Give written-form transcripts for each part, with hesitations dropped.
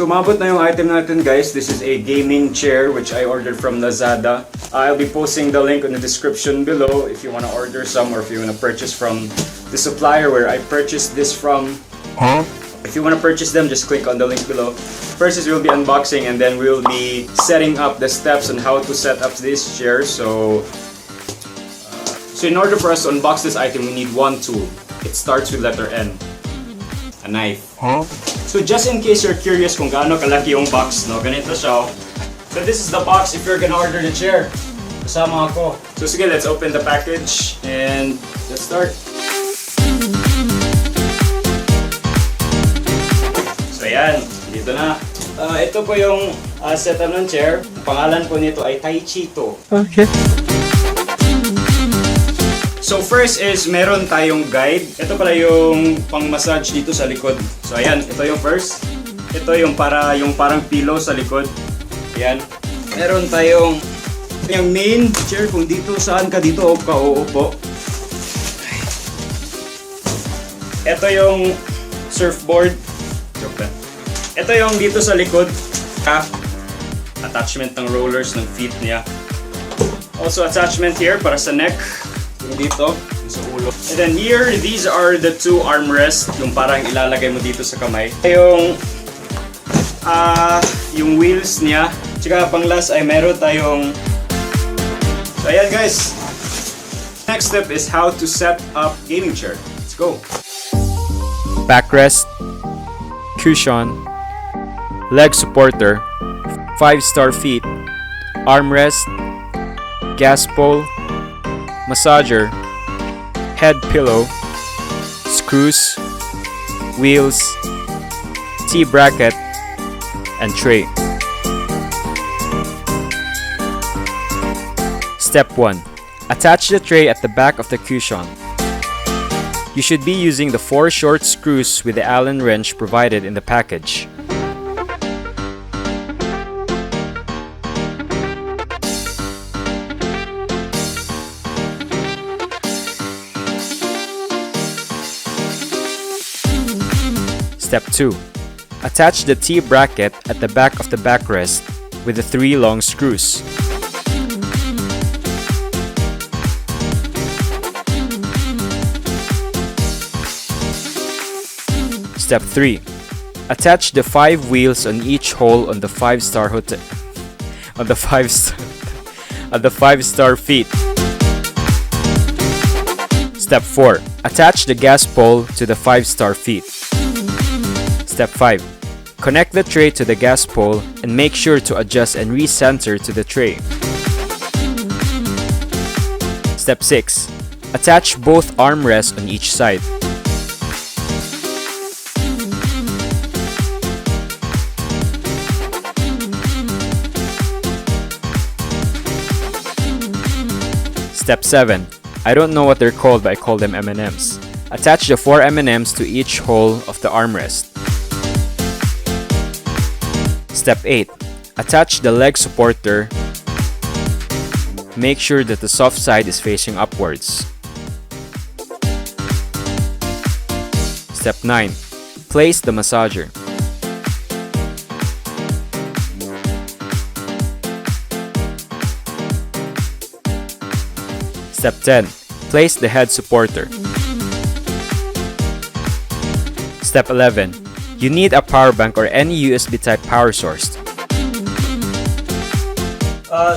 So umabot na yung item natin guys. This is a gaming chair which I ordered from Lazada. I'll be posting the link in the description below if you want to order some or if you want to purchase from the supplier where I purchased this from. If you want to purchase them, just click on the link below. First is we'll be unboxing and then we'll be setting up the steps on how to set up this chair. So in order for us to unbox this item, we need one tool. It starts with letter N. A knife. So just in case you're curious kung gaano kalaki yung box, no, ganito siya. So this is the box if you're gonna order the chair. Kasama ako. So sige, let's open the package and let's start. So ayan, dito na. Ito po yung setup ng chair. Ang pangalan po nito ay Tai Chito. Okay. So first is meron tayong guide. Ito pala yung pang-massage dito sa likod. So ayan, ito yung first. Ito yung parang pillow sa likod. Ayan. Meron tayong yung main chair kung dito saan ka dito ka uupo. Ito yung surfboard. Joke lang. Ito yung dito sa likod. Attachment ng rollers ng feet niya. Also attachment here para sa neck. Dito, sa ulo. And then here, these are the two armrests, yung parang ilalagay mo dito sa kamay. Yung wheels niya. Tsaka pang last ay meron tayong... So ayan guys. Next step is how to set up gaming chair. Let's go. Backrest, cushion, leg supporter, 5-star feet, armrest, gas pole, massager, head pillow, screws, wheels, T-bracket, and tray. Step 1. Attach the tray at the back of the cushion. You should be using the 4 short screws with the Allen wrench provided in the package. Step 2. Attach the T-bracket at the back of the backrest with the 3 long screws. Step 3. Attach the 5 wheels on each hole on the 5-star feet. Step 4. Attach the gas pole to the 5-star feet. Step 5. Connect the tray to the gas pole and make sure to adjust and recenter to the tray. Step 6. Attach both armrests on each side. Step 7. I don't know what they're called, but I call them M&Ms. Attach the 4 M&Ms to each hole of the armrest. Step 8. Attach the leg supporter. Make sure that the soft side is facing upwards. Step 9. Place the massager. Step 10. Place the head supporter. Step 11. You need a power bank or any USB type power source.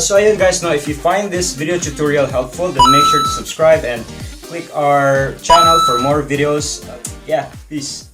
So ayun guys, no, if you find this video tutorial helpful, then make sure to subscribe and click our channel for more videos. Yeah, peace.